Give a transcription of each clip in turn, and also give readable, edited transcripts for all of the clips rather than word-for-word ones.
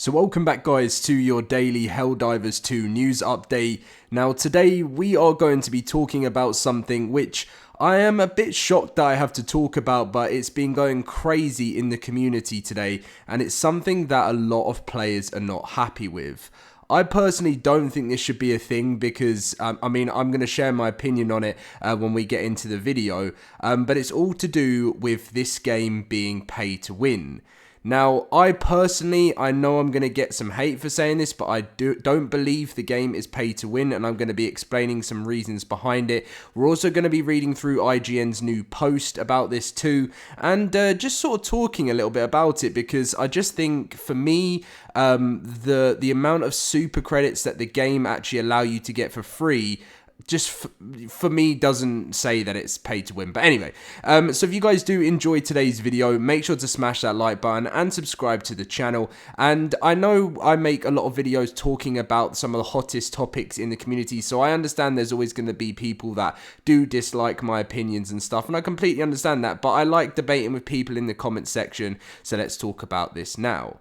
So welcome back guys to your daily Helldivers 2 news update. Now today we are going to be talking about something which I am a bit shocked that I have to talk about, but it's been going crazy in the community today and it's something that a lot of players are not happy with. I personally don't think this should be a thing because, I'm going to share my opinion on it when we get into the video, but it's all to do with this game being pay to win. Now, I know I'm going to get some hate for saying this, but I don't believe the game is pay to win, and I'm going to be explaining some reasons behind it. We're also going to be reading through IGN's new post about this too, and just sort of talking a little bit about it, because I just think, for me, the amount of super credits that the game actually allow you to get for free just for me doesn't say that it's pay to win. But anyway, so if you guys do enjoy today's video, make sure to smash that like button and subscribe to the channel. And I know I make a lot of videos talking about some of the hottest topics in the community, so I understand there's always going to be people that do dislike my opinions and stuff, and I completely understand that, but I like debating with people in the comment section, so let's talk about this now.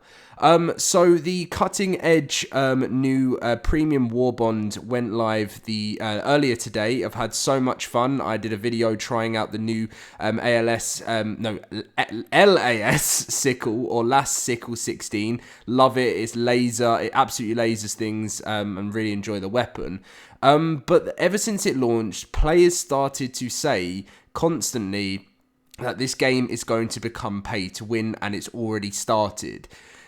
So the cutting edge new premium war bond went live earlier today. I've had so much fun. I did a video trying out the new LAS sickle, or LAS sickle 16. Love it. It's laser. It absolutely lasers things, and really enjoy the weapon. But ever since it launched, players started to say constantly that this game is going to become pay to win, and it's already started.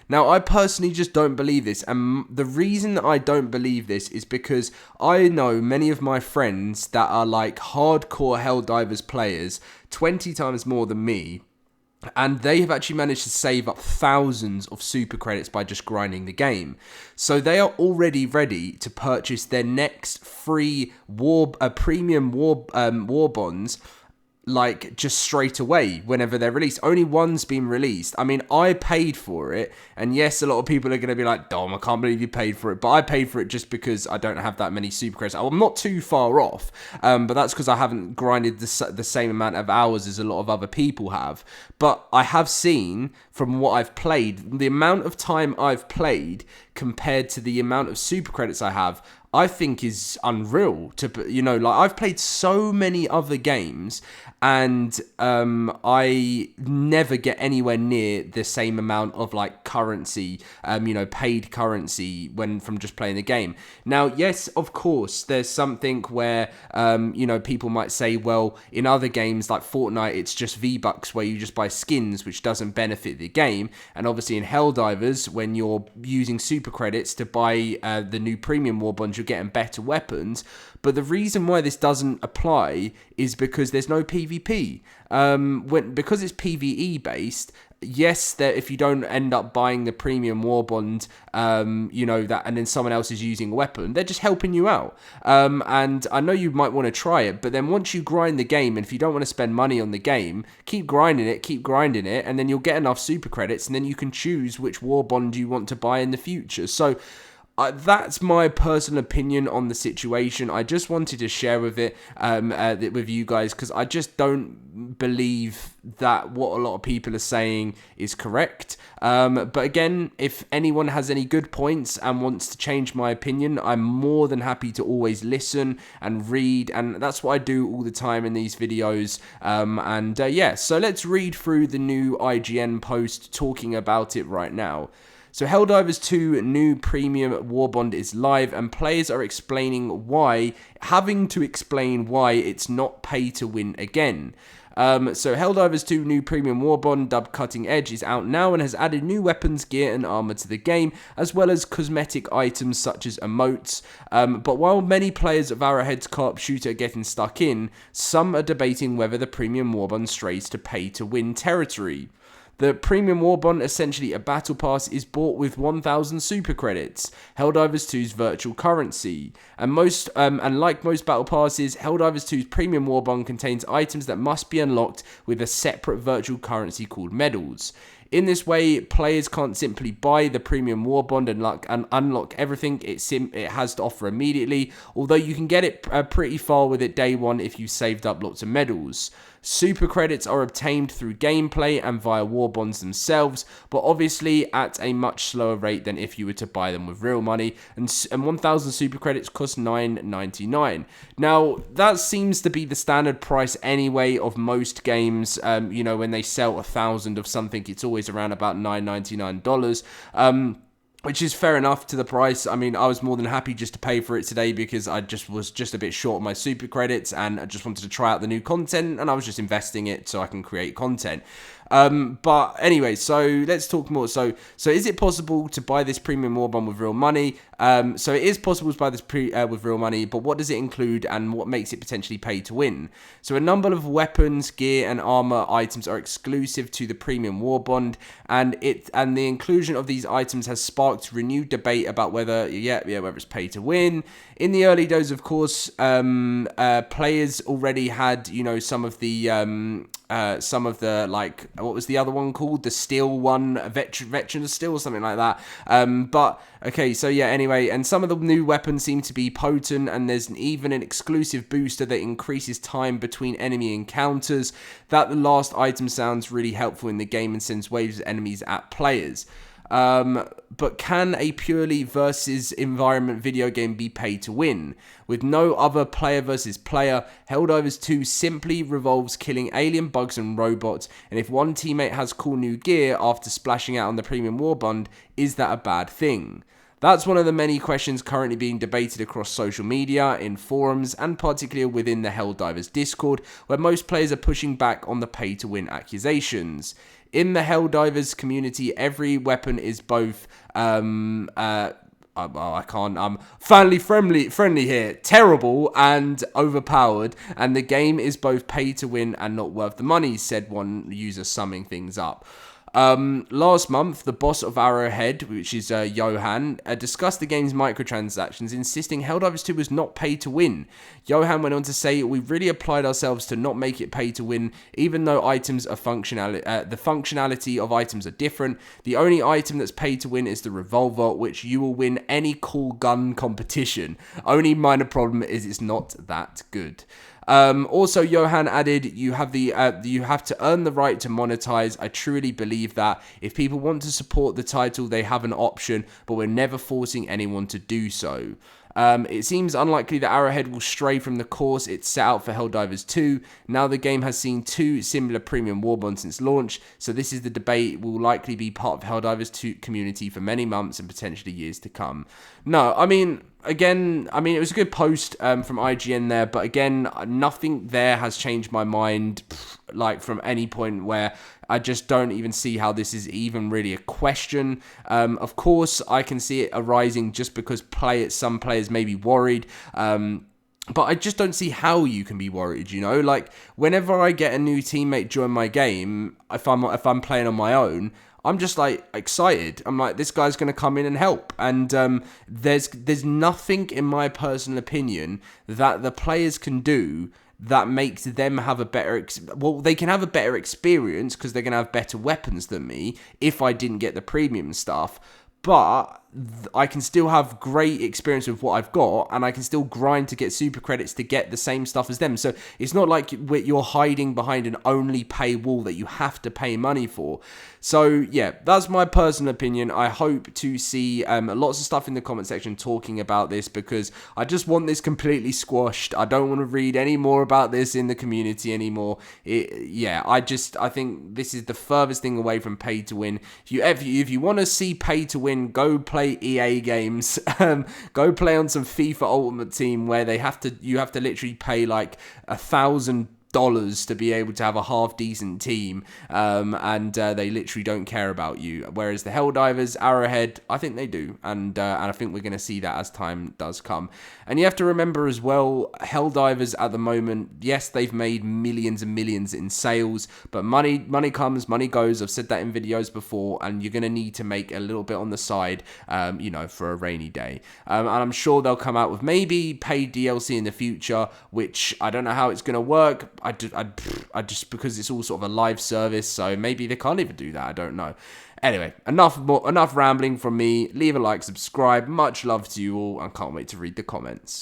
Now, I personally just don't believe this, and the reason that I don't believe this is because I know many of my friends that are like hardcore Helldivers players, 20 times more than me, and they have actually managed to save up thousands of super credits by just grinding the game. So they are already ready to purchase their next free premium war bonds, like just straight away whenever they're released. Only one's been released. I mean, I paid for it, and yes, a lot of people are going to be like, Dom, I can't believe you paid for it, but I paid for it just because I don't have that many super credits. I'm not too far off, but that's because I haven't grinded the same amount of hours as a lot of other people have. But I have seen, from what I've played, the amount of time I've played compared to the amount of super credits I have, I think is unreal. Like, I've played so many other games, and I never get anywhere near the same amount of like currency, paid currency from just playing the game. Now, yes, of course, there's something where people might say, well, in other games like Fortnite, it's just V-Bucks where you just buy skins, which doesn't benefit the game. And obviously in Helldivers, when you're using super credits to buy the new premium war bonds, you're getting better weapons. But the reason why this doesn't apply is because there's no PvP. Because it's PvE based, yes, if you don't end up buying the premium war bond, and then someone else is using a weapon, they're just helping you out. And I know you might want to try it, but then once you grind the game, and if you don't want to spend money on the game, keep grinding it, and then you'll get enough super credits, and then you can choose which war bond you want to buy in the future. So that's my personal opinion on the situation. I just wanted to share with you guys, because I just don't believe that what a lot of people are saying is correct. But again, if anyone has any good points and wants to change my opinion, I'm more than happy to always listen and read, and that's what I do all the time in these videos. So let's read through the new IGN post talking about it right now. So Helldivers 2 new premium war bond is live, and players are having to explain why it's not pay to win again. So Helldivers 2 new premium war bond, dubbed Cutting Edge, is out now and has added new weapons, gear and armor to the game, as well as cosmetic items such as emotes. But while many players of Arrowhead's co-op shooter are getting stuck in, some are debating whether the premium war bond strays to pay to win territory. The premium war bond, essentially a battle pass, is bought with 1,000 super credits, Helldivers 2's virtual currency. And like most battle passes, Helldivers 2's premium war bond contains items that must be unlocked with a separate virtual currency called medals. In this way, players can't simply buy the premium war bond and unlock everything it has to offer immediately, although you can get it pretty far with it day one if you saved up lots of medals. Super credits are obtained through gameplay and via war bonds themselves, but obviously at a much slower rate than if you were to buy them with real money, and 1,000 super credits cost $9.99. Now, that seems to be the standard price anyway of most games. When they sell 1,000 of something, it's always around about $9.99. Which is fair enough to the price. I mean, I was more than happy just to pay for it today because I was just a bit short on my super credits and I just wanted to try out the new content, and I was just investing it so I can create content. But anyway, so let's talk more. So is it possible to buy this premium war bond with real money? So it is possible to buy this with real money, but what does it include and what makes it potentially pay to win? So a number of weapons, gear, and armor items are exclusive to the premium war bond, and the inclusion of these items has sparked renewed debate about whether it's pay to win. In the early days, of course, players already had some of the like, what was the other one called? The steel one, veteran of steel or something like that. Anyway, and some of the new weapons seem to be potent, and there's even an exclusive booster that increases time between enemy encounters. That last item sounds really helpful in the game and sends waves of enemies at players. But can a purely versus environment video game be paid to win? With no other player versus player, Helldivers 2 simply revolves killing alien bugs and robots, and if one teammate has cool new gear after splashing out on the premium war bond, is that a bad thing? That's one of the many questions currently being debated across social media, in forums, and particularly within the Helldivers Discord, where most players are pushing back on the pay-to-win accusations. In the Helldivers community, every weapon is both friendly here, terrible and overpowered, and the game is both pay to win and not worth the money, said one user summing things up. Last month, the boss of Arrowhead, which is Johan, discussed the game's microtransactions, insisting Helldivers 2 was not pay to win. Johan went on to say, "We really applied ourselves to not make it pay to win, even though items are the functionality of items are different. The only item that's pay to win is the revolver, which you will win any cool gun competition. Only minor problem is it's not that good." Also, Johan added, you have to earn the right to monetize. I truly believe that. If people want to support the title, they have an option, but we're never forcing anyone to do so. It seems unlikely that Arrowhead will stray from the course it set out for Helldivers 2. Now the game has seen 2 similar premium war bonds since launch, so this is the debate will likely be part of Helldivers 2 community for many months and potentially years to come. No, it was a good post from IGN there, but again, nothing there has changed my mind, like from any point where I just don't even see how this is even really a question. Of course, I can see it arising just because some players may be worried. But I just don't see how you can be worried, Like, whenever I get a new teammate join my game, if I'm playing on my own, I'm just like excited. I'm like, this guy's going to come in and help. And there's nothing, in my personal opinion, that the players can do that makes them have a better... they can have a better experience because they're going to have better weapons than me if I didn't get the premium stuff. But I can still have great experience with what I've got, and I can still grind to get super credits to get the same stuff as them. So it's not like you're hiding behind an only pay wall that you have to pay money for. So yeah, that's my personal opinion. I hope to see lots of stuff in the comment section talking about this, because I just want this completely squashed. I don't want to read any more about this in the community anymore. I think this is the furthest thing away from pay to win. If you want to see pay to win, go play EA games. Go play on some FIFA Ultimate Team where you have to literally pay like $1,000 to be able to have a half decent team, and they literally don't care about you. Whereas the Helldivers, Arrowhead, I think they do, and I think we're going to see that as time does come. And you have to remember as well, Helldivers at the moment, yes, they've made millions and millions in sales, but money comes, money goes. I've said that in videos before, and you're going to need to make a little bit on the side, for a rainy day. And I'm sure they'll come out with maybe paid DLC in the future, which I don't know how it's going to work. I just because it's all sort of a live service, so maybe they can't even do that. I don't know. Anyway, enough rambling from me. Leave a like, subscribe. Much love to you all, and can't wait to read the comments.